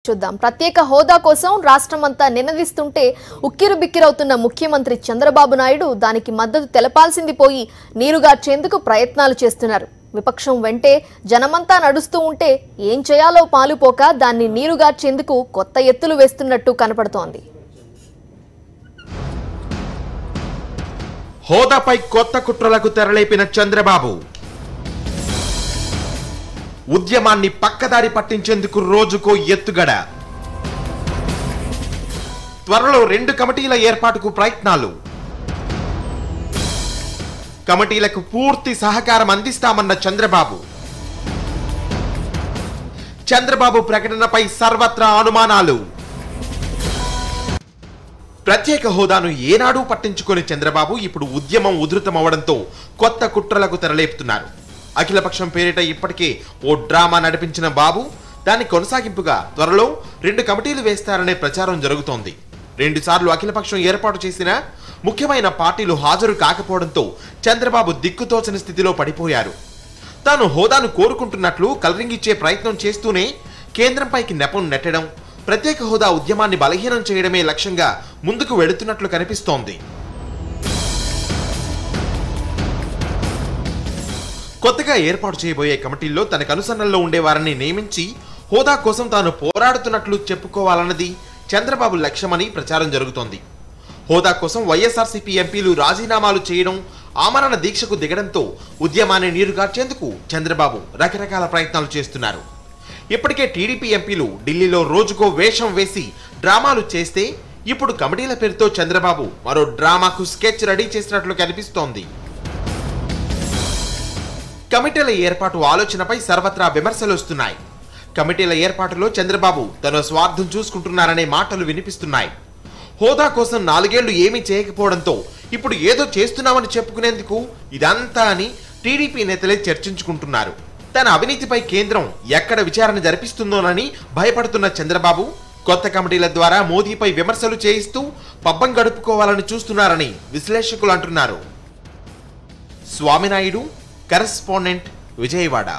చూద్దాం. ప్రత్యేక హోదా కోసం రాష్ట్రమంతా నినదిస్తుంటే ఉక్కిరిబిక్కిరవుతున్న ముఖ్యమంత్రి చంద్రబాబు నాయుడు దానికి మద్దతు తెలపాల్సింది పోయి నీరుగార్చేందుకు ప్రయత్నాలు చేస్తున్నారు. విపక్షం వెంటే జనమంతా నడుస్తూ ఉంటే ఏం చేయాలో పాలుపోక దాన్ని నీరుగార్చేందుకు కొత్త ఎత్తులు వేస్తున్నట్టు కనపడుతోంది. హోదాపై కొత్త కుట్రలకు తెరలేపిన చంద్రబాబు ఉద్యమాన్ని పక్కదారి పట్టించేందుకు రోజుకో ఎత్తుగడ. త్వరలో 2 కమిటీల ఏర్పాటుకు ప్రయత్నాలు. కమిటీలకు పూర్తి సహకారం అందిస్తామన్న చంద్రబాబు. చంద్రబాబు ప్రకటనపై సర్వత్రా అనుమానాలు. ప్రత్యేక హోదాను ఏనాడూ పట్టించుకుని చంద్రబాబు ఇప్పుడు ఉద్యమం ఉధృతమవడంతో కొత్త కుట్రలకు తెరలేపుతున్నారు. అఖిలపక్షం పేరిట ఇప్పటికే ఓ డ్రామా నడిపించిన బాబు దాని కొనసాగింపుగా త్వరలో 2 కమిటీలు వేస్తారనే ప్రచారం జరుగుతోంది. 2 సార్లు అఖిలపక్షం ఏర్పాటు చేసిన ముఖ్యమైన పార్టీలు హాజరు కాకపోవడంతో చంద్రబాబు దిక్కుతోచని స్థితిలో పడిపోయారు. తాను హోదాను కోరుకుంటున్నట్లు కలరింగిచ్చే ప్రయత్నం చేస్తూనే కేంద్రంపైకి నెపం నెట్టడం, ప్రత్యేక హోదా ఉద్యమాన్ని బలహీనం చేయడమే లక్ష్యంగా ముందుకు వెళుతున్నట్లు కనిపిస్తోంది. కొత్తగా ఏర్పాటు చేయబోయే కమిటీల్లో తన కనుసన్నల్లో ఉండేవారిని నియమించి హోదా కోసం తాను పోరాడుతున్నట్లు చెప్పుకోవాలన్నది చంద్రబాబు లక్ష్యమని ప్రచారం జరుగుతోంది. హోదా కోసం వైఎస్ఆర్సీపీ ఎంపీలు రాజీనామాలు చేయడం, ఆమరణ దీక్షకు దిగడంతో ఉద్యమాన్ని నీరుగార్చేందుకు చంద్రబాబు రకరకాల ప్రయత్నాలు చేస్తున్నారు. ఇప్పటికే టీడీపీ ఎంపీలు ఢిల్లీలో రోజుకో వేషం వేసి డ్రామాలు చేస్తే ఇప్పుడు కమిటీల పేరుతో చంద్రబాబు మరో డ్రామాకు స్కెచ్ రెడీ చేసినట్లు కనిపిస్తోంది. కమిటీల ఏర్పాటు ఆలోచనపై సర్వత్రా విమర్శలు వస్తున్నాయి. కమిటీల ఏర్పాటులో చంద్రబాబు తన స్వార్థం చూసుకుంటున్నారనే మాటలు వినిపిస్తున్నాయి. హోదా కోసం 4 ఏళ్లు ఏమీ చేయకపోవడంతో ఇప్పుడు ఏదో చేస్తున్నామని చెప్పుకునేందుకు ఇదంతా అని టీడీపీ నేతలే చర్చించుకుంటున్నారు. తన అవినీతిపై కేంద్రం ఎక్కడ విచారణ జరిపిస్తుందోనని భయపడుతున్న చంద్రబాబు కొత్త కమిటీల ద్వారా మోదీపై విమర్శలు చేయిస్తూ పబ్బం గడుపుకోవాలని చూస్తున్నారని విశ్లేషకులు అంటున్నారు. స్వామినాయుడు, కరెస్పాండెంట్, విజయవాడ.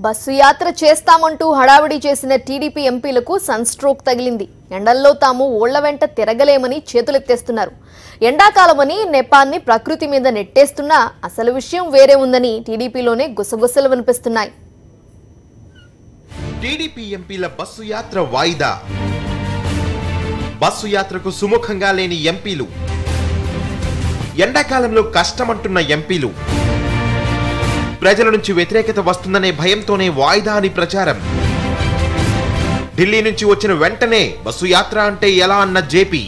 బస్సు యాత్ర చేస్తామంటూ హడావిడి చేసిన టీడీపీ ఎంపీలకు సన్ స్ట్రోక్ తగిలింది. ఎండల్లో తాము ఓళ్ల వెంట తిరగలేమని చేతులెత్తేస్తున్నారు. ఎండాకాలమని నెపాన్ని ప్రకృతి మీద నెట్టేస్తున్నా అసలు విషయం వేరే ఉందని టీడీపీలోనే గుసగుసలు వినిపిస్తున్నాయి. టీడీపీ ఎంపీల బస్సు యాత్ర వాయిదా. బస్సు యాత్రకు సుముఖంగా లేని ఎంపీలు, ఎండాకాలంలో కష్టమంటున్న ఎంపీలు, ప్రజల నుంచి వ్యతిరేకత వస్తుందనే భయంతోనే వాయిదా అని ప్రచారం. ఢిల్లీ నుంచి వచ్చిన వెంటనే బస్సు యాత్ర అంటే ఎలా అన్న జేపీ.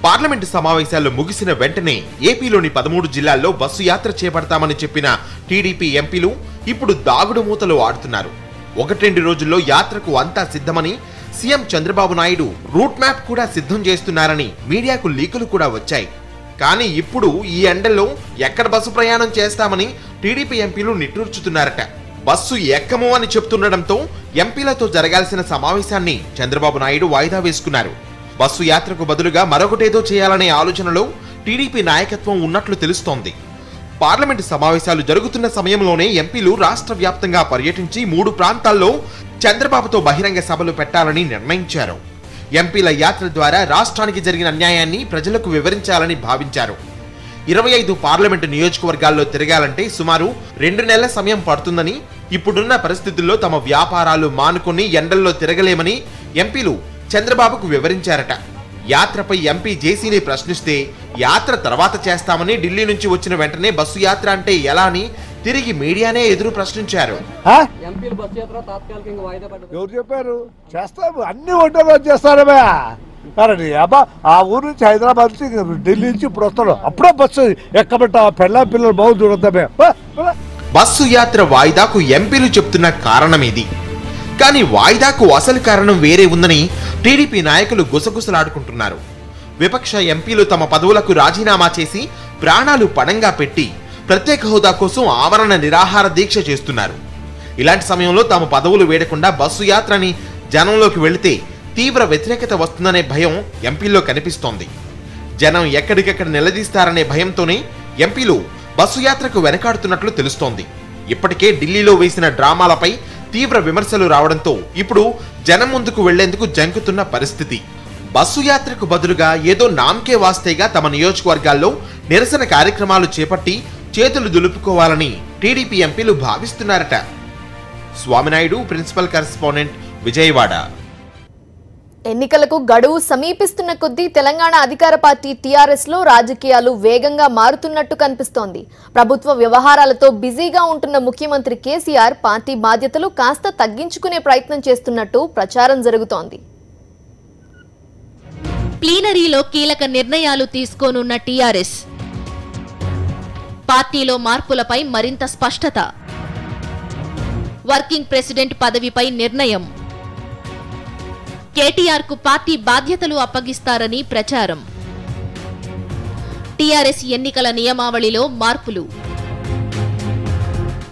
పార్లమెంటు సమావేశాలు ముగిసిన వెంటనే ఏపీలోని 13 జిల్లాల్లో బస్సు యాత్ర చేపడతామని చెప్పిన టీడీపీ ఎంపీలు ఇప్పుడు దాగుడు మూతలు ఆడుతున్నారు. 1-2 రోజుల్లో యాత్రకు అంతా సిద్ధమని CM Chandrababu Naidu route map కూడా సిద్ధం చేస్తున్నారని మీడియాకు లీకులు కూడా వచ్చాయి. కానీ ఇప్పుడు ఈ ఎండల్లో ఎక్కడ బస్సు ప్రయాణం చేస్తామని టీడీపీ ఎంపీలు నిట్టూర్చుతున్నారట. బస్సు ఎక్కము అని చెప్తుండడంతో ఎంపీలతో జరగాల్సిన సమావేశాన్ని చంద్రబాబు నాయుడు వాయిదా వేసుకున్నారు. బస్సు యాత్రకు బదులుగా మరొకటేదో చేయాలనే ఆలోచనలో టీడీపీ నాయకత్వం ఉన్నట్లు తెలుస్తోంది. పార్లమెంటు సమావేశాలు జరుగుతున్న సమయంలోనే ఎంపీలు రాష్ట్ర వ్యాప్తంగా పర్యటించి 3 ప్రాంతాల్లో చంద్రబాబుతో బహిరంగ సభలు పెట్టాలని నిర్ణయించారు. ఎంపీల యాత్ర ద్వారా రాష్ట్రానికి జరిగిన అన్యాయాన్ని ప్రజలకు వివరించాలని భావించారు. 25 పార్లమెంటు నియోజకవర్గాల్లో తిరగాలంటే సుమారు 2 నెలల సమయం పడుతుందని, ఇప్పుడున్న పరిస్థితుల్లో తమ వ్యాపారాలు మానుకొని ఎండల్లో తిరగలేమని ఎంపీలు చంద్రబాబుకు వివరించారట. యాత్రపై ఎంపీ జేసీని ప్రశ్నిస్తే యాత్ర తర్వాత చేస్తామని, ఢిల్లీ నుంచి వచ్చిన వెంటనే బస్సు యాత్ర అంటే ఎలా అని తిరిగి మీడియానే ఎదురు ప్రశ్నించారు. ఎవరు చెప్పారు? చేస్తాము, అన్ని వంటలు చేస్తారమే. అబ్బా ఆ ఊరు నుంచి హైదరాబాద్ నుంచి ఢిల్లీ నుంచి ఇప్పుడు వస్తాడు, అప్పుడే బస్సు ఎక్కబెట్ట పెళ్ళ పిల్లలు బాగు చూడద్దామే. బస్సు యాత్ర వాయిదాకు ఎంపీలు చెప్తున్న కారణమేది. కానీ వాయిదాకు అసలు కారణం వేరే ఉందని టీడీపీ నాయకులు గుసగుసలాడుకుంటున్నారు. విపక్ష ఎంపీలు తమ పదవులకు రాజీనామా చేసి ప్రాణాలు పణంగా పెట్టి ప్రత్యేక హోదా కోసం ఆమరణ నిరాహార దీక్ష చేస్తున్నారు. ఇలాంటి సమయంలో తమ పదవులు వేడకుండా బస్సు యాత్రని జనంలోకి వెళితే తీవ్ర వ్యతిరేకత వస్తుందనే భయం ఎంపీల్లో కనిపిస్తోంది. జనం ఎక్కడికెక్కడ నిలదీస్తారనే భయంతోనే ఎంపీలు బస్సు యాత్రకు వెనకాడుతున్నట్లు తెలుస్తోంది. ఇప్పటికే ఢిల్లీలో వేసిన డ్రామాలపై తీవ్ర విమర్శలు రావడంతో ఇప్పుడు జనం ముందుకు వెళ్లేందుకు జంకుతున్న పరిస్థితి. బస్సు యాత్రకు బదులుగా ఏదో నామకే వాస్తేగా తమ నియోజకవర్గాల్లో నిరసన కార్యక్రమాలు చేపట్టి చేతులు దులుపుకోవాలని టీడీపీ ఎంపీలు భావిస్తున్నారట. Swaminaidu, principal correspondent, Vijayawada. ఎన్నికలకు గడువు సమీపిస్తున్న కొద్దీ తెలంగాణ అధికార పార్టీ టీఆర్ఎస్ లో రాజకీయాలు వేగంగా మారుతున్నట్టు కనిపిస్తోంది. ప్రభుత్వ వ్యవహారాలతో బిజీగా ఉంటున్న ముఖ్యమంత్రి కేసీఆర్ పార్టీ బాధ్యతలు కాస్త తగ్గించుకునే ప్రయత్నం చేస్తున్నట్టు ప్రచారం జరుగుతోంది. ప్లీనరీలో కీలక నిర్ణయాలు తీసుకోనున్న టీఆర్ఎస్, పార్టీలో మార్పులపై మరింత స్పష్టత, వర్కింగ్ ప్రెసిడెంట్ పదవిపై నిర్ణయం, కేటీఆర్ కు పార్టీ బాధ్యతలు అప్పగిస్తారని ప్రచారం, టీఆర్ఎస్ ఎన్నికల నియమావళిలో మార్పులు,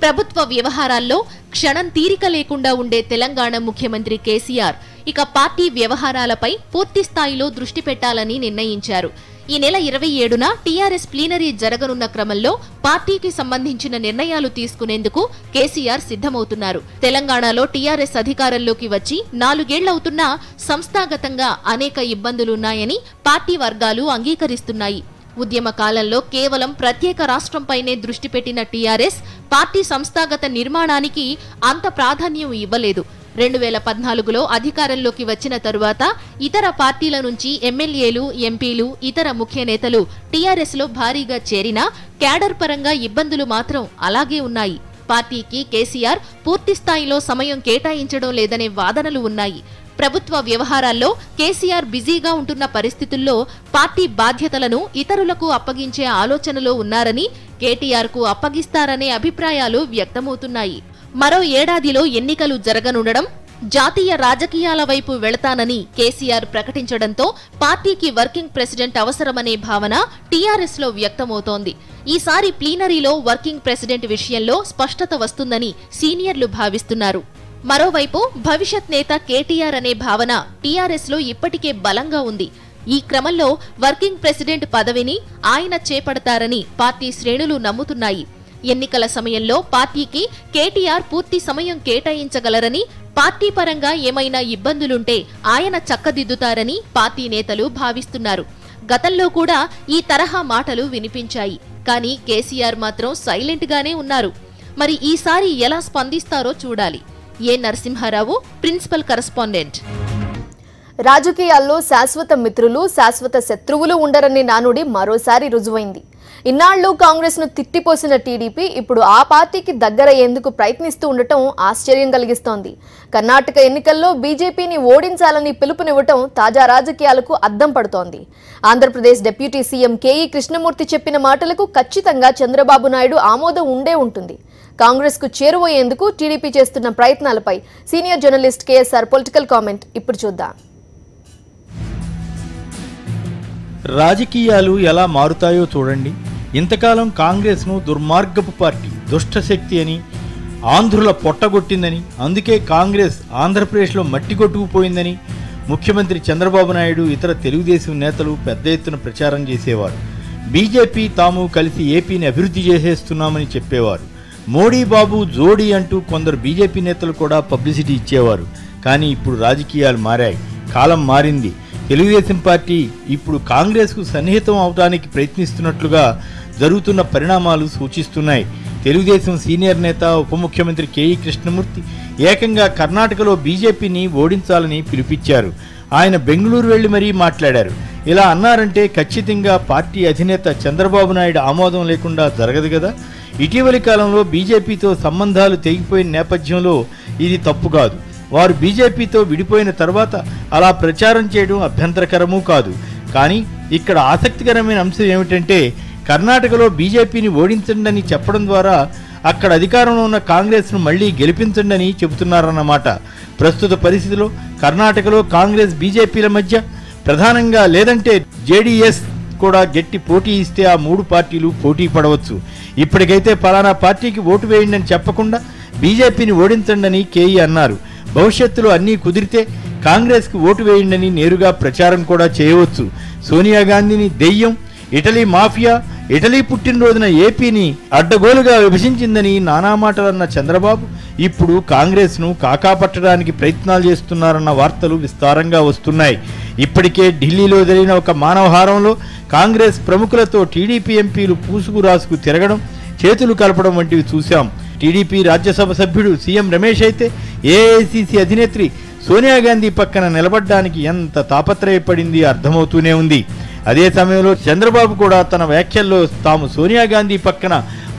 ప్రభుత్వ వ్యవహారాల్లో క్షణం తీరిక లేకుండా ఉండే తెలంగాణ ముఖ్యమంత్రి కేసీఆర్ ఇక పార్టీ వ్యవహారాలపై పూర్తి స్థాయిలో దృష్టి పెట్టాలని నిర్ణయించారు. ఈ నెల 27న టీఆర్ఎస్ ప్లీనరీ జరగనున్న క్రమంలో పార్టీకి సంబంధించిన నిర్ణయాలు తీసుకునేందుకు కేసీఆర్ సిద్ధమవుతున్నారు. తెలంగాణలో టీఆర్ఎస్ అధికారంలోకి వచ్చి 4 ఏళ్లవుతున్నా సంస్థాగతంగా అనేక ఇబ్బందులున్నాయని పార్టీ వర్గాలు అంగీకరిస్తున్నాయి. ఉద్యమ కాలంలో కేవలం ప్రత్యేక రాష్ట్రంపైనే దృష్టి పెట్టిన టీఆర్ఎస్ పార్టీ సంస్థాగత నిర్మాణానికి అంత ప్రాధాన్యం ఇవ్వలేదు. 2014లో అధికారంలోకి వచ్చిన తరువాత ఇతర పార్టీల నుంచి ఎమ్మెల్యేలు, ఎంపీలు, ఇతర ముఖ్య నేతలు టీఆర్ఎస్ లో భారీగా చేరినా క్యాడర్ పరంగా ఇబ్బందులు మాత్రం అలాగే ఉన్నాయి. పార్టీకి కేసీఆర్ పూర్తి స్థాయిలో సమయం కేటాయించడం లేదనే వాదనలు ఉన్నాయి. ప్రభుత్వ వ్యవహారాల్లో కేసీఆర్ బిజీగా ఉంటున్న పరిస్థితుల్లో పార్టీ బాధ్యతలను ఇతరులకు అప్పగించే ఆలోచనలో ఉన్నారని, కేటీఆర్ కు అప్పగిస్తారనే అభిప్రాయాలు వ్యక్తమవుతున్నాయి. మరో ఏడాదిలో ఎన్నికలు జరగనుండడం, జాతీయ రాజకీయాల వైపు వెళతానని కేసీఆర్ ప్రకటించడంతో పార్టీకి వర్కింగ్ ప్రెసిడెంట్ అవసరమనే భావన టీఆర్ఎస్ లో వ్యక్తమవుతోంది. ఈసారి ప్లీనరీలో వర్కింగ్ ప్రెసిడెంట్ విషయంలో స్పష్టత వస్తుందని సీనియర్లు భావిస్తున్నారు. మరోవైపు భవిష్యత్ నేత కేటీఆర్ అనే భావన టీఆర్ఎస్ లో ఇప్పటికే బలంగా ఉంది. ఈ క్రమంలో వర్కింగ్ ప్రెసిడెంట్ పదవిని ఆయన చేపడతారని పార్టీ శ్రేణులు నమ్ముతున్నాయి. ఎన్నికల సమయంలో పార్టీకి కేటీఆర్ పూర్తి సమయం కేటాయించగలరని, పార్టీ పరంగా ఏమైనా ఇబ్బందులుంటే ఆయన చక్కదిద్దుతారని పార్టీ నేతలు భావిస్తున్నారు. గతంలో కూడా ఈ తరహా మాటలు వినిపించాయి. కానీ కేసీఆర్ మాత్రం సైలెంట్ గానే ఉన్నారు. మరి ఈసారి ఎలా స్పందిస్తారో చూడాలి. ఏ నరసింహారావు, ప్రిన్సిపల్ కరెస్పాండెంట్. రాజకీయాల్లో శాశ్వత మిత్రులు, శాశ్వత శత్రువులు ఉండరని నానుడి మరోసారి రుజువైంది. ఇన్నాళ్లు కాంగ్రెస్ ను తిట్టిపోసిన టీడీపీ ఇప్పుడు ఆ పార్టీకి దగ్గరయ్యేందుకు ప్రయత్నిస్తూ ఉండటం ఆశ్చర్యం కలిగిస్తోంది. కర్ణాటక ఎన్నికల్లో బీజేపీని ఓడించాలని పిలుపునివ్వటం తాజా రాజకీయాలకు అద్దం పడుతోంది. ఆంధ్రప్రదేశ్ డిప్యూటీ సీఎం కేఈ కృష్ణమూర్తి చెప్పిన మాటలకు ఖచ్చితంగా చంద్రబాబు నాయుడు ఆమోదం ఉండే ఉంటుంది. కాంగ్రెస్ కు చేరువయ్యేందుకు టీడీపీ చేస్తున్న ప్రయత్నాలపై senior journalist KSR political comment ఇప్పుడు చూద్దాం. రాజకీయాలు ఎలా మారుతాయో చూడండి. ఇంతకాలం కాంగ్రెస్ను దుర్మార్గపు పార్టీ, దుష్టశక్తి అని, ఆంధ్రుల పొట్టగొట్టిందని, అందుకే కాంగ్రెస్ ఆంధ్రప్రదేశ్లో మట్టి కొట్టుకుపోయిందని ముఖ్యమంత్రి చంద్రబాబు నాయుడు, ఇతర తెలుగుదేశం నేతలు పెద్ద ఎత్తున ప్రచారం చేసేవారు. బీజేపీ తాము కలిసి ఏపీని అభివృద్ధి చేసేస్తున్నామని చెప్పేవారు. మోడీ బాబు జోడీ అంటూ కొందరు బీజేపీ నేతలు కూడా పబ్లిసిటీ ఇచ్చేవారు. కానీ ఇప్పుడు రాజకీయాలు మారాయి, కాలం మారింది. తెలుగుదేశం పార్టీ ఇప్పుడు కాంగ్రెస్కు సన్నిహితం అవడానికి ప్రయత్నిస్తున్నట్లుగా జరుగుతున్న పరిణామాలు సూచిస్తున్నాయి. తెలుగుదేశం సీనియర్ నేత, ఉప ముఖ్యమంత్రి కేఈ కృష్ణమూర్తి ఏకంగా కర్ణాటకలో బీజేపీని ఓడించాలని పిలుపిచ్చారు. ఆయన బెంగళూరు వెళ్లి మరీ మాట్లాడారు. ఇలా అన్నారంటే ఖచ్చితంగా పార్టీ అధినేత చంద్రబాబు నాయుడు ఆమోదం లేకుండా జరగదు కదా. ఇటీవలి కాలంలో బీజేపీతో సంబంధాలు తెగిపోయిన నేపథ్యంలో ఇది తప్పు కాదు. వారు బీజేపీతో విడిపోయిన తర్వాత అలా ప్రచారం చేయడం అభ్యంతరకరమూ కాదు. కానీ ఇక్కడ ఆసక్తికరమైన అంశం ఏమిటంటే, కర్ణాటకలో బీజేపీని ఓడించండి చెప్పడం ద్వారా అక్కడ అధికారంలో ఉన్న కాంగ్రెస్ను మళ్లీ గెలిపించండి అని చెబుతున్నారన్నమాట. ప్రస్తుత పరిస్థితిలో కర్ణాటకలో కాంగ్రెస్ బీజేపీల మధ్య ప్రధానంగా, లేదంటే జేడీఎస్ కూడా గట్టి పోటీ ఇస్తే ఆ 3 పార్టీలు పోటీ పడవచ్చు. ఇప్పటికైతే పలానా పార్టీకి ఓటు వేయండి అని చెప్పకుండా బీజేపీని ఓడించండి కేఈ అన్నారు. భవిష్యత్తులో అన్నీ కుదిరితే కాంగ్రెస్కి ఓటు వేయండి నేరుగా ప్రచారం కూడా చేయవచ్చు. సోనియా గాంధీని దెయ్యం, ఇటలీ మాఫియా, ఇటలీ పుట్టినరోజున ఏపీని అడ్డగోలుగా విభజించిందని నానా మాటలన్న చంద్రబాబు ఇప్పుడు కాంగ్రెస్ను కాకాపట్టడానికి ప్రయత్నాలు చేస్తున్నారన్న వార్తలు విస్తారంగా వస్తున్నాయి. ఇప్పటికే ఢిల్లీలో జరిగిన ఒక మానవహారంలో కాంగ్రెస్ ప్రముఖులతో టీడీపీ ఎంపీలు పూసుకు రాసుకు తిరగడం, చేతులు కలపడం వంటివి చూశాం. టీడీపీ రాజ్యసభ సభ్యుడు సీఎం రమేష్ అయితే ఏఐసీసీ అధినేత్రి సోనియా గాంధీ పక్కన నిలబడ్డానికి ఎంత తాపత్రయపడింది అర్థమవుతూనే ఉంది. అదే సమయంలో చంద్రబాబు కూడా తన వ్యాఖ్యల్లో తాము సోనియా గాంధీ పక్కన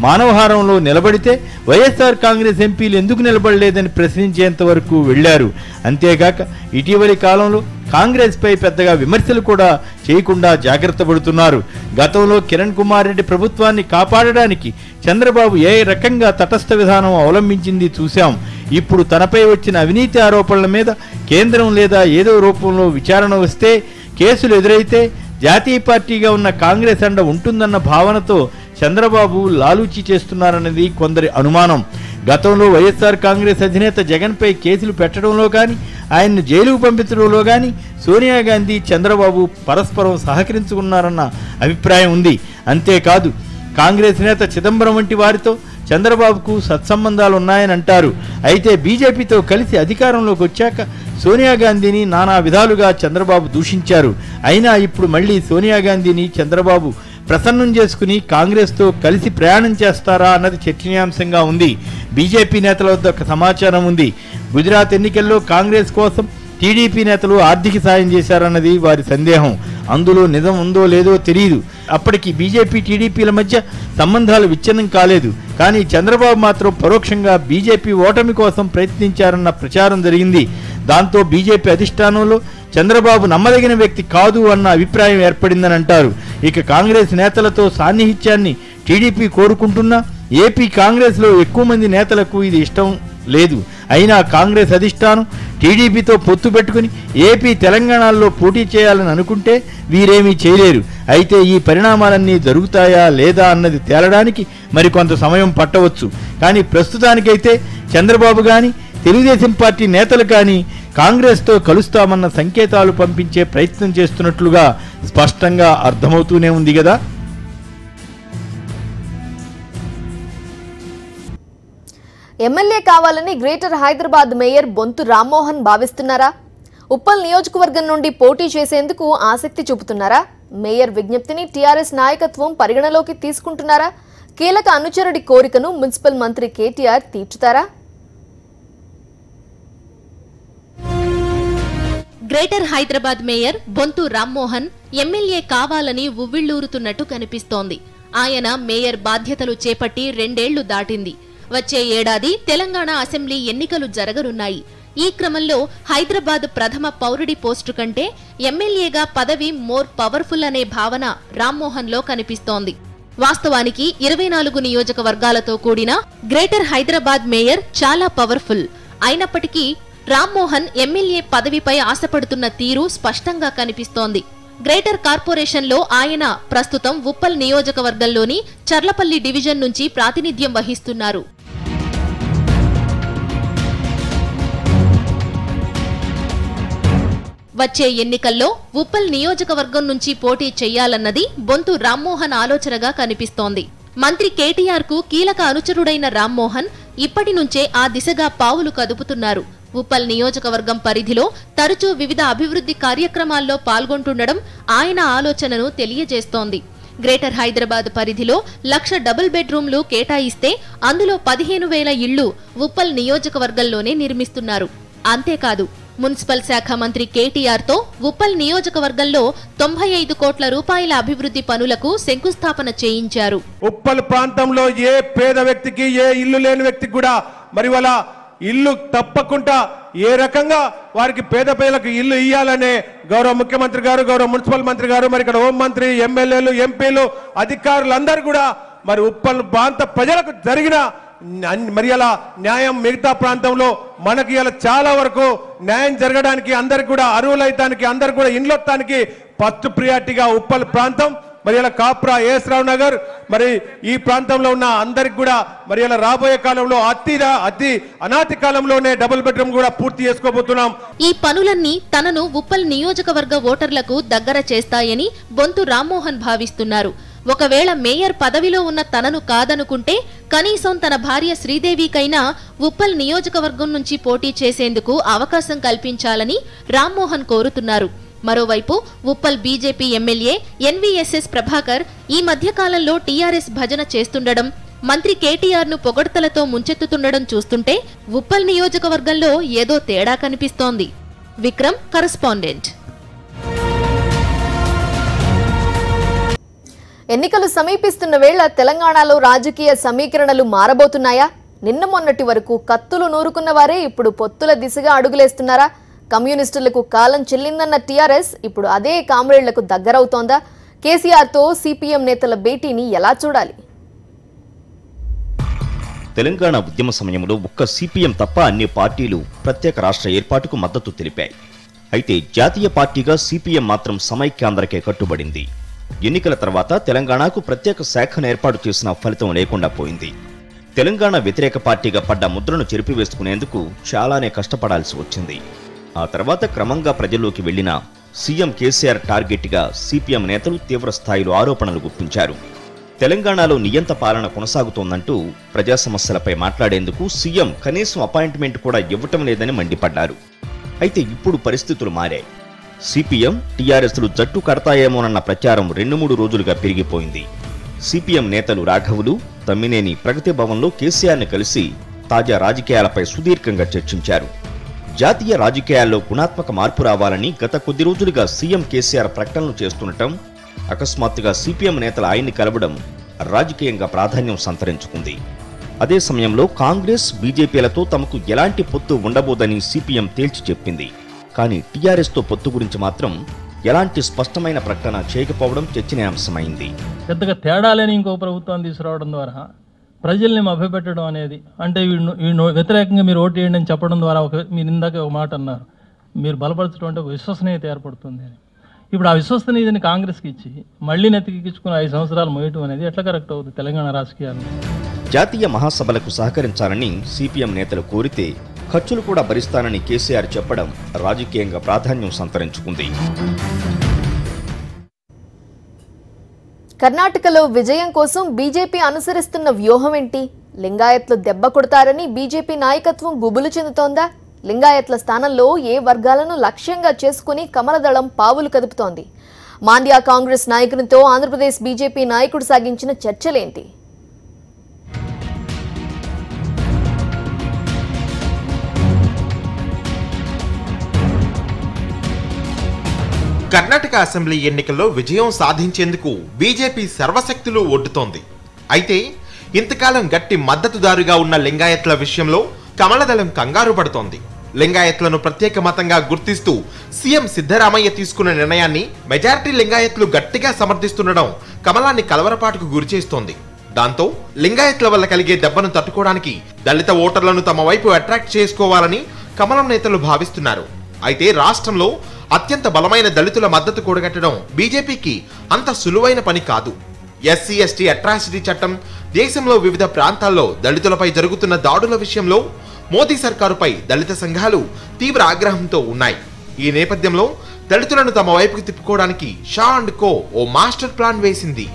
మానవహారంలో నిలబడితే వైఎస్ఆర్ కాంగ్రెస్ ఎంపీలు ఎందుకు నిలబడలేదని ప్రశ్నించేంత వరకు వెళ్లారు. అంతేగాక ఇటీవలి కాలంలో కాంగ్రెస్ పై పెద్దగా విమర్శలు కూడా చేయకుండా జాగ్రత్త పడుతున్నారు. గతంలో కిరణ్ కుమార్ రెడ్డి ప్రభుత్వాన్ని కాపాడడానికి చంద్రబాబు ఏ రకంగా తటస్థ విధానం అవలంబించింది చూశాం. ఇప్పుడు తనపై వచ్చిన అవినీతి ఆరోపణల మీద కేంద్రం లేదా ఏదో రూపంలో విచారణ వస్తే, కేసులు ఎదురైతే జాతీయ పార్టీగా ఉన్న కాంగ్రెస్ అండ ఉంటుందన్న భావనతో చంద్రబాబు లాలూచీ చేస్తున్నారన్నది కొందరి అనుమానం. గతంలో వైఎస్ఆర్ కాంగ్రెస్ అధినేత జగన్పై కేసులు పెట్టడంలో కానీ, ఆయన్ను జైలుకు పంపించడంలో కానీ సోనియా గాంధీ చంద్రబాబు పరస్పరం సహకరించుకున్నారన్న అభిప్రాయం ఉంది. అంతేకాదు కాంగ్రెస్ నేత చిదంబరం వంటి వారితో చంద్రబాబుకు సత్సంబంధాలు ఉన్నాయని అంటారు. అయితే బీజేపీతో కలిసి అధికారంలోకి వచ్చాక సోనియా గాంధీని నానా విధాలుగా చంద్రబాబు దూషించారు. అయినా ఇప్పుడు మళ్ళీ సోనియా గాంధీని చంద్రబాబు ప్రసన్నం చేసుకుని కాంగ్రెస్తో కలిసి ప్రయాణం చేస్తారా అన్నది చర్చనీయాంశంగా ఉంది. బీజేపీ నేతల వద్ద ఒక సమాచారం ఉంది. గుజరాత్ ఎన్నికల్లో కాంగ్రెస్ కోసం టీడీపీ నేతలు ఆర్థిక సాయం చేశారన్నది వారి సందేహం. అందులో నిజం ఉందో లేదో తెలియదు. అప్పటికి బీజేపీ టీడీపీల మధ్య సంబంధాలు విచ్ఛిన్నం కాలేదు. కానీ చంద్రబాబు మాత్రం పరోక్షంగా బీజేపీ ఓటమి కోసం ప్రయత్నించారన్న ప్రచారం జరిగింది. దాంతో బీజేపీ అధిష్టానంలో చంద్రబాబు నమ్మదగిన వ్యక్తి కాదు అన్న అభిప్రాయం ఏర్పడిందని అంటారు. ఇక కాంగ్రెస్ నేతలతో సాన్నిహిత్యాన్ని టీడీపీ కోరుకుంటున్నా ఏపీ కాంగ్రెస్లో ఎక్కువ మంది నేతలకు ఇది ఇష్టం లేదు. అయినా కాంగ్రెస్ అధిష్టానం టీడీపీతో పొత్తు పెట్టుకుని ఏపీ తెలంగాణలో పోటీ చేయాలని అనుకుంటే వీరేమీ చేయలేరు. అయితే ఈ పరిణామాలన్నీ జరుగుతాయా లేదా అన్నది తేలడానికి మరికొంత సమయం పట్టవచ్చు. కానీ ప్రస్తుతానికైతే చంద్రబాబు కానీ తెలుగుదేశం పార్టీ నేతలు కానీ కాంగ్రెస్తో కలుస్తామన్న సంకేతాలు పంపించే ప్రయత్నం చేస్తున్నట్లుగా స్పష్టంగా అర్థమవుతూనే ఉంది కదా. ఎమ్మెల్యే కావాలని గ్రేటర్ హైదరాబాద్ మేయర్ బొంతు రామ్మోహన్ భావిస్తున్నారా? ఉప్పల్ నియోజకవర్గం నుండి పోటీ చేసేందుకు ఆసక్తి చూపుతున్నారా? మేయర్ విజ్ఞప్తిని టీఆర్ఎస్ నాయకత్వం పరిగణలోకి తీసుకుంటున్నారా? కీలక అనుచరుడి కోరికను మున్సిపల్ మంత్రి కేటీఆర్ తీర్చుతారా? Greater Hyderabad mayor Bonthu Rammohan MLA కావాలని ఉవ్విళ్లూరుతున్నట్టు కనిపిస్తోంది. ఆయన మేయర్ బాధ్యతలు చేపట్టి 2 ఏళ్లు దాటింది. వచ్చే ఏడాది తెలంగాణ అసెంబ్లీ ఎన్నికలు జరగనున్నాయి. ఈ క్రమంలో హైదరాబాద్ ప్రథమ పౌరుడి పోస్టు కంటే ఎమ్మెల్యేగా పదవి మోర్ పవర్ఫుల్ అనే భావన రామ్మోహన్ లో కనిపిస్తోంది. వాస్తవానికి 24 నియోజకవర్గాలతో కూడిన గ్రేటర్ హైదరాబాద్ మేయర్ చాలా పవర్ఫుల్. అయినప్పటికీ రామ్మోహన్ ఎమ్మెల్యే పదవిపై ఆశపడుతున్న తీరు స్పష్టంగా కనిపిస్తోంది. గ్రేటర్ కార్పొరేషన్లో ఆయన ప్రస్తుతం ఉప్పల్ నియోజకవర్గంలోని చర్లపల్లి డివిజన్ నుంచి ప్రాతినిధ్యం వహిస్తున్నారు. వచ్చే ఎన్నికల్లో ఉప్పల్ నియోజకవర్గం నుంచి పోటీ చేయాలన్నది బొంతు రామ్మోహన్ ఆలోచనగా కనిపిస్తోంది. మంత్రి కేటీఆర్ కు కీలక అనుచరుడైన రామ్మోహన్ ఇప్పటి నుంచే ఆ దిశగా పావులు కదుపుతున్నారు. ఉప్పల్ నియోజకవర్గం పరిధిలో తరచూ వివిధ అభివృద్ధి కార్యక్రమాల్లో పాల్గొంటుండడం ఆయన ఆలోచనను తెలియజేస్తోంది. గ్రేటర్ హైదరాబాద్ పరిధిలో 1,00,000 డబుల్ బెడ్రూమ్లు కేటాయిస్తే అందులో 15,000 ఇళ్లు ఉప్పల్ నియోజకవర్గంలోనే నిర్మిస్తున్నారు. అంతేకాదు మున్సిపల్ శాఖ మంత్రి కేటీఆర్ తో ఉప్పల్ నియోజకవర్గంలో 95 కోట్ల రూపాయల అభివృద్ధి పనులకు శంకుస్థాపన చేయించారు. ఉప్పల్ ప్రాంతంలో ఏ పేద వ్యక్తికి, ఏ ఇల్లు లేని వ్యక్తికి కూడా మరి వాళ్ళ ఇల్లు తప్పకుండా ఏ రకంగా వారికి పేద ప్రజలకు ఇల్లు ఇయ్యాలనే గౌరవ ముఖ్యమంత్రి గారు, గౌరవ మున్సిపల్ మంత్రి గారు, మరి ఇక్కడ హోం మంత్రి, ఎమ్మెల్యేలు, ఎంపీలు, అధికారులందరూ కూడా మరి ఉప్పల్ ప్రాంత ప్రజలకు జరిగిన మరి అలా న్యాయం మిగతా ప్రాంతంలో మనకి ఇలా చాలా వరకు న్యాయం జరగడానికి, అందరికి కూడా అర్హులైతానికి, అందరికి కూడా ఇండ్లొత్తానికి ఫస్ట్ ప్రియారిటీగా ఉప్పల్ ప్రాంతం, మరి ఇలా కాప్రా, ఏఎస్ రావు నగర్, మరి ఈ ప్రాంతంలో ఉన్న అందరికి కూడా మరి ఇలా రాబోయే కాలంలో అతి అనాతి కాలంలోనే డబుల్ బెడ్రూమ్ కూడా పూర్తి చేసుకోబోతున్నాం. ఈ పనులన్నీ తనను ఉప్పల్ నియోజకవర్గ ఓటర్లకు దగ్గర చేస్తాయని బొంతు రామ్మోహన్ భావిస్తున్నారు. ఒకవేళ మేయర్ పదవిలో ఉన్న తనను కాదనుకుంటే కనీసం తన భార్య శ్రీదేవికైనా ఉప్పల్ నియోజకవర్గం నుంచి పోటీ చేసేందుకు అవకాశం కల్పించాలని రామ్మోహన్ కోరుతున్నారు. మరోవైపు Uppal BJP MLA NVSS Prabhakar ఈ మధ్యకాలంలో టీఆర్ఎస్ భజన చేస్తుండడం, మంత్రి కేటీఆర్ ను పొగడ్తలతో ముంచెత్తుతుండడం చూస్తుంటే ఉప్పల్ నియోజకవర్గంలో ఏదో తేడా కనిపిస్తోంది. విక్రమ్, కరెస్పాండెంట్. ఎన్నికలు సమీపిస్తున్న వేళ తెలంగాణలో రాజకీయ సమీకరణలు మారబోతున్నాయా? నిన్న మొన్నటి వరకు కత్తులు నూరుకున్న వారే ఇప్పుడు పొత్తుల దిశగా అడుగులేస్తున్నారా? కమ్యూనిస్టులకు కాలం చెల్లిందన్న టీఆర్ఎస్ ఇప్పుడు అదే కామ్రేడ్లకు దగ్గరవుతోందా? కేసీఆర్తో సిపిఎం నేతల భేటీని ఎలా చూడాలి? తెలంగాణ ఉద్యమ సమయంలో ఒక్క సిపిఎం తప్ప అన్ని పార్టీలు ప్రత్యేక రాష్ట్ర ఏర్పాటుకు మద్దతు తెలిపాయి. అయితే జాతీయ పార్టీగా సిపిఎం మాత్రం సమైక్యాంధ్రకే కట్టుబడింది. ఎన్నికల తర్వాత తెలంగాణకు ప్రత్యేక శాఖను ఏర్పాటు చేసిన ఫలితం లేకుండా పోయింది. తెలంగాణ వ్యతిరేక పార్టీగా పడ్డ ముద్రను చెరిపివేసుకునేందుకు చాలానే కష్టపడాల్సి వచ్చింది. ఆ తర్వాత క్రమంగా ప్రజల్లోకి వెళ్లిన సీఎం కేసీఆర్ టార్గెట్గా సిపిఎం నేతలు తీవ్ర స్థాయిలో ఆరోపణలు గుప్పించారు. తెలంగాణలో నియంత పాలన కొనసాగుతోందంటూ ప్రజా సమస్యలపై మాట్లాడేందుకు సీఎం కనీసం అపాయింట్మెంట్ కూడా ఇవ్వటం లేదని మండిపడ్డారు. అయితే ఇప్పుడు పరిస్థితులు మారాయి. సిపిఎం, టీఆర్ఎస్లు జట్టు కడతాయేమోనన్న ప్రచారం 2-3 రోజులుగా పెరిగిపోయింది. సిపిఎం నేతలు రాఘవులు, తమ్మినేని ప్రగతి భవన్లో కేసీఆర్ని కలిసి తాజా రాజకీయాలపై సుదీర్ఘంగా చర్చించారు. జాతీయ రాజకీయాల్లో గుణాత్మక మార్పు రావాలని గత కొద్ది రోజులుగా సీఎం కేసీఆర్ ప్రకటనలు చేస్తుండటం, అకస్మాత్తుగా సిపిఎం నేతల ఆయన్ని కలవడం రాజకీయంగా ప్రాధాన్యం సంతరించుకుంది. అదే సమయంలో కాంగ్రెస్, బీజేపీలతో తమకు ఎలాంటి పొత్తు ఉండబోదని సిపిఎం తేల్చి చెప్పింది. కానీ టీఆర్ఎస్తో పొత్తు గురించి మాత్రం ఎలాంటి స్పష్టమైన ప్రకటన చేయకపోవడం చర్చనీయాంశమైంది. పెద్దగా తేడా లేని ఇంకో ప్రభుత్వాన్ని తీసుకురావడం ద్వారా ప్రజల్ని మభ్యపెట్టడం అనేది, అంటే వీళ్ళు వ్యతిరేకంగా మీరు ఓటు వేయండి అని చెప్పడం ద్వారా మీరు ఇందాక ఒక మాట అన్నారు, మీరు బలపరచడం అంటే ఒక విశ్వసనీయత ఏర్పడుతుంది అని. ఇప్పుడు ఆ విశ్వసనీయతని కాంగ్రెస్కి ఇచ్చి మళ్లీ నెత్తికిచ్చుకుని 5 సంవత్సరాలు మోయటం అనేది ఎట్లా కరెక్ట్ అవుతుంది తెలంగాణ రాజకీయాల్లో? జాతీయ మహాసభలకు సహకరించాలని సిపిఎం నేతలు కోరితే ఖర్చులు కూడా భరిస్తానని కేసీఆర్ చెప్పడం రాజకీయంగా ప్రాధాన్యం సంతరించుకుంది. కర్ణాటకలో విజయం కోసం బీజేపీ అనుసరిస్తున్న వ్యూహం ఏంటి? లింగాయత్లు దెబ్బ కొడతారని బీజేపీ నాయకత్వం గుబులు చెందుతోందా? లింగాయత్ల స్థానంలో ఏ వర్గాలను లక్ష్యంగా చేసుకుని కమలదళం పావులు కదుపుతోంది? మాండ్యా కాంగ్రెస్ నాయకునితో ఆంధ్రప్రదేశ్ బీజేపీ నాయకుడు సాగించిన చర్చలేంటి? కర్ణాటక అసెంబ్లీ ఎన్నికల్లో విజయం సాధించేందుకు బీజేపీ సర్వశక్తులు ఒడ్డుతోంది. అయితే ఇంతకాలం గట్టి మద్దతుదారుగా ఉన్న లింగాయత్ల విషయంలో కమలదళం కంగారు పడుతోంది. లింగాయత్లను ప్రత్యేక మతంగా గుర్తిస్తూ సీఎం సిద్ధరామయ్య తీసుకున్న నిర్ణయాన్ని మెజారిటీ లింగాయత్లు గట్టిగా సమర్థిస్తుండడం కమలాన్ని కలవరపాటుకు గురిచేస్తోంది. దాంతో లింగాయత్ల వల్ల కలిగే దెబ్బను తట్టుకోవడానికి దళిత ఓటర్లను తమ వైపు అట్రాక్ట్ చేసుకోవాలని కమలం నేతలు భావిస్తున్నారు. అయితే రాష్ట్రంలో అత్యంత బలమైన దళితుల మద్దతు కూడగట్టడం బీజేపీకి అంత సులువైన పని కాదు. ఎస్సీ ఎస్టీ అట్రాసిటీ చట్టం, దేశంలో వివిధ ప్రాంతాల్లో దళితులపై జరుగుతున్న దాడుల విషయంలో మోదీ సర్కారుపై దళిత సంఘాలు తీవ్ర ఆగ్రహంతో ఉన్నాయి. ఈ నేపథ్యంలో దళితులను తమ వైపుకు తిప్పుకోవడానికి షా అండ్ కో ఓ మాస్టర్ ప్లాన్ వేసింది.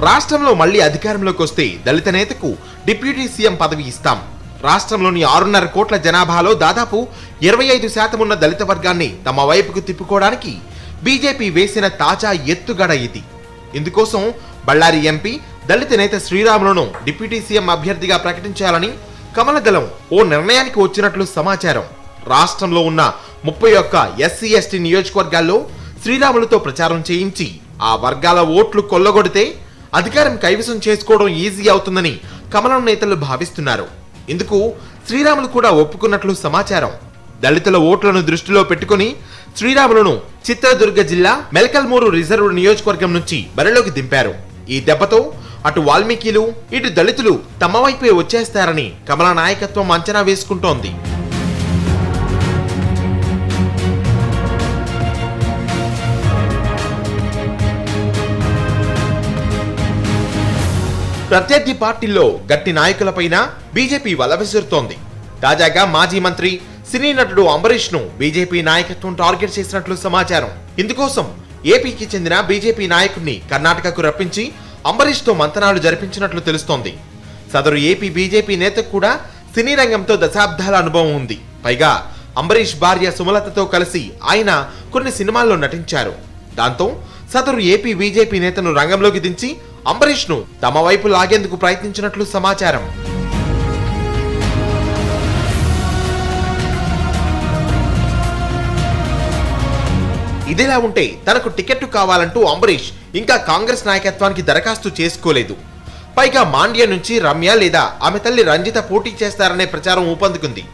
రాష్ట్రంలో మళ్లీ అధికారంలోకి వస్తే దళిత నేతకు డిప్యూటీ సీఎం పదవి ఇస్తాం. రాష్ట్రంలోని 6.5 కోట్ల జనాభాలో దాదాపు 25% ఉన్న దళిత వర్గాన్ని తమ వైపుకు తిప్పుకోవడానికి బీజేపీ వేసిన తాజా ఎత్తుగడ ఇది. ఇందుకోసం బళ్ళారి ఎంపీ దళిత నేత శ్రీరాములను డిప్యూటీ సీఎం అభ్యర్థిగా ప్రకటించాలని కమలదళం ఓ నిర్ణయానికి వచ్చినట్లు సమాచారం. రాష్ట్రంలో ఉన్న 31 ఎస్సీ ఎస్టీ నియోజకవర్గాల్లో శ్రీరాములతో ప్రచారం చేయించి ఆ వర్గాల ఓట్లు కొల్లగొడితే అధికారం కైవసం చేసుకోవడం ఈజీ అవుతుందని కమలం నేతలు భావిస్తున్నారు. ఇందుకు శ్రీరాములు కూడా ఒప్పుకున్నట్లు సమాచారం. దళితుల ఓట్లను దృష్టిలో పెట్టుకుని శ్రీరాములను చిత్రదుర్గ జిల్లా మెలకల్మూరు రిజర్వ్ నియోజకవర్గం నుంచి బరిలోకి దింపారు. ఈ దెబ్బతో అటు వాల్మీకిలు, ఇటు దళితులు తమ వైపే వచ్చేస్తారని కమల నాయకత్వం అంచనా వేసుకుంటోంది. ప్రత్యర్థి పార్టీల్లో గట్టి నాయకులపైన బీజేపీ వల విసురుతోంది. తాజాగా మాజీ మంత్రి సినీ నటుడు అంబరీష్ ను బీజేపీ నాయకత్వం టార్గెట్ చేసినట్లు సమాచారం. ఇందుకోసం ఏపీకి చెందిన బీజేపీ నాయకుడిని కర్ణాటకకు రప్పించి అంబరీష్ తో మంతనాలు జరిపించినట్లు తెలుస్తోంది. సదరు ఏపీ బీజేపీ నేతకు కూడా సినీ రంగంతో దశాబ్దాల అనుభవం ఉంది. పైగా అంబరీష్ భార్య సుమలతతో కలిసి ఆయన కొన్ని సినిమాల్లో నటించారు. దాంతో సదరు ఏపీ బీజేపీ నేతను రంగంలోకి దించి అంబరీష్ ను తమ వైపు లాగేందుకు ప్రయత్నించినట్లు సమాచారం. ఇదిలా ఉంటే తనకు టికెట్ కావాలంటూ అంబరీష్ ఇంకా కాంగ్రెస్ నాయకత్వానికి దరఖాస్తు చేసుకోలేదు. పైగా మాండ్య నుంచి రమ్య లేదా ఆమె తల్లి రంజిత పోటీ చేస్తారనే ప్రచారం ఊపందుకుంది.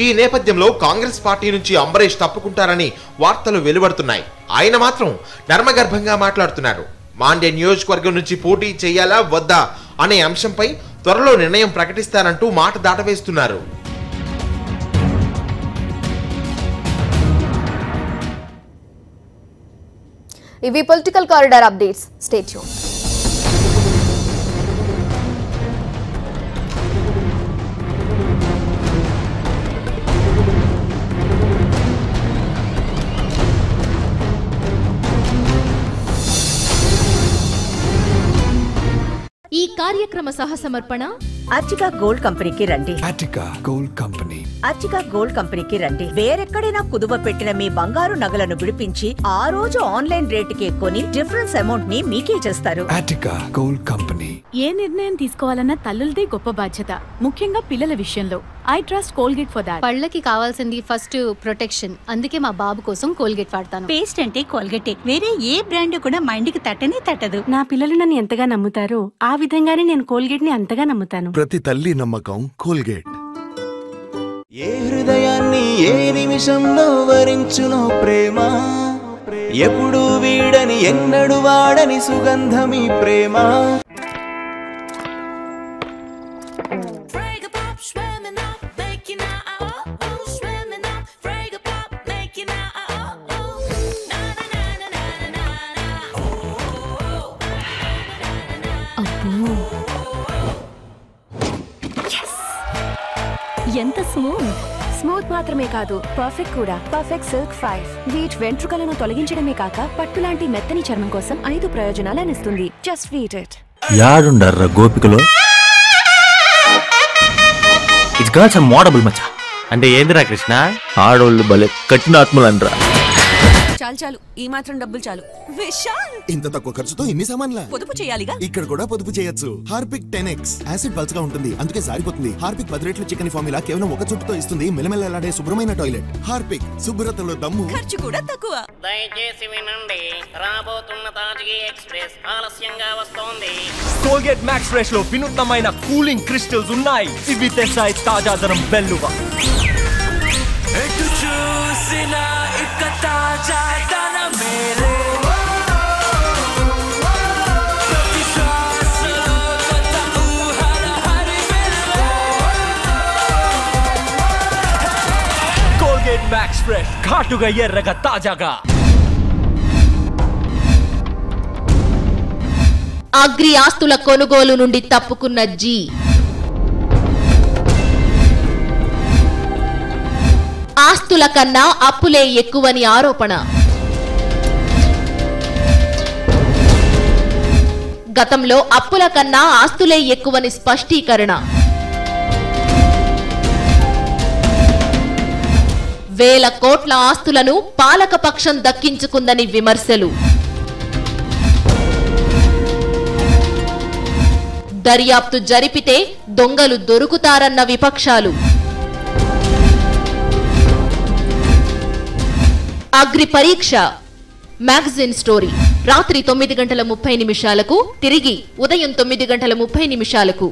ఈ నేపథ్యంలో కాంగ్రెస్ పార్టీ నుంచి అంబరీష్ తప్పుకుంటారని వార్తలు వెలువడుతున్నాయి. ఆయన మాత్రం నర్మగర్భంగా మాట్లాడుతున్నారు. మాండ్య నియోజకవర్గం నుంచి పోటీ చేయాలా వద్దా అనే అంశంపై త్వరలో నిర్ణయం ప్రకటిస్తారంటూ మాట దాటవేస్తున్నారు. ఇవి political corridor updates. Stay tune. ఈ కార్యక్రమ సహసమర్పణ అర్చికా గోల్డ్ కంపెనీకి రండి. Archika gold company. Archika gold కంపెనీకి రండి. వేరెక్కడైనా కుదువ పెట్టిన మీ బంగారు నగలను విడిపించి ఆ రోజు ఆన్లైన్ రేటుకే కొని డిఫరెన్స్ అమౌంట్ ని మీకే చేస్తారు. Archika gold company. ఏ నిర్ణయం తీసుకోవాలన్నా తల్లులదే గొప్ప బాధ్యత, ముఖ్యంగా పిల్లల విషయంలో. I trust Colgate for that. పళ్ళకి కావాల్సింది ఫస్ట్ ప్రొటెక్షన్, అందుకే మా బాబు కోసం కోల్గేట్ వాడతాను. పేస్ట్ అంటే కోల్గేటే, వేరే ఏ బ్రాండ్ కూడా మైండ్కి తట్టనే తట్టదు. నా పిల్లలు నన్ను ఎంతగా నమ్ముతారో ఆ విధంగానే నేను కోల్గేట్ ని అంతగా నమ్ముతాను. ప్రతి తల్లి నమ్మకం కోల్గేట్. ఏ హృదయాన్ని ఏ నిమిషంలో వరించునో ప్రేమ, ఎప్పుడు వీడని ఎన్నడు వాడని సుగంధమి ప్రేమ. ఎంత స్మూత్ మాత్రమే కాదు, పర్ఫెక్ట్ కూడా. పర్ఫెక్ట్ సిల్క్ 5 వీట్ వెంట్రుకలను తొలగించడమే కాక పట్టు లాంటి మెత్తని చర్మం కోసం 5 ప్రయోజనాలను ఇస్తుంది. Just Veet it. యాడుండర్రా గోపికలో? ఇట్స్ గాట్ సమ్ మోడబుల్ మచ్చా. అంటే ఏందిరా కృష్ణ? ఆడోళ్ళు భలే కఠినాత్ములనరా. చాలు చాలు, ఈ మాత్రం డబ్బులు చాలు. విశాల్, ఇంత తక్కువ ఖర్చుతో ఇన్ని సామాన్ల పొదుపు చేయాలిగా. ఇక్కడ కూడా పొదుపు చేయొచ్చు. హార్పిక్ 10x యాసిడ్ పల్చగా ఉంటుంది, అందుకే సారిపోతుంది. హార్పిక్ 10 రెట్లు చికెన్ ఫార్ములా కేవలం ఒక చుట్టుతో ఇస్తుంది మెల్లమెల్లలాడే శుభ్రమైన టాయిలెట్. హార్పిక్, శుభ్రతలో దమ్ము, ఖర్చు కూడా తక్కువ. దయచేసి వినండి, రాబోతున్న తాజీ ఎక్స్ప్రెస్ ఆలస్యంగా వస్తోంది. కోల్గేట్ మ్యాక్స్ ఫ్రెష్ లో వినూత్నమైన కూలింగ్ క్రిస్టల్స్ ఉన్నాయి. ఇవి తెస్తాయి తాజాదనం వెల్లువ. కోల్గేట్ మ్యాక్స్ ఫ్రెష్, ఘాటుగా ఎర్రగా తాజాగా. అగ్రి ఆస్తుల కొనుగోలు నుండి తప్పుకున్న జీ. ఆస్తుల కన్నా అప్పులే ఎక్కువని ఆరోపణ. గతంలో అప్పుల కన్నా ఆస్తులే ఎక్కువని స్పష్టీకరణ. వేల కోట్ల ఆస్తులను పాలకపక్షం దక్కించుకుందని విమర్శలు. దర్యాప్తు జరిపితే దొంగలు దొరుకుతారన్న విపక్షాలు. అగ్రి పరీక్ష మ్యాగజైన్ స్టోరీ రాత్రి 9:30 తిరిగి ఉదయం 9:30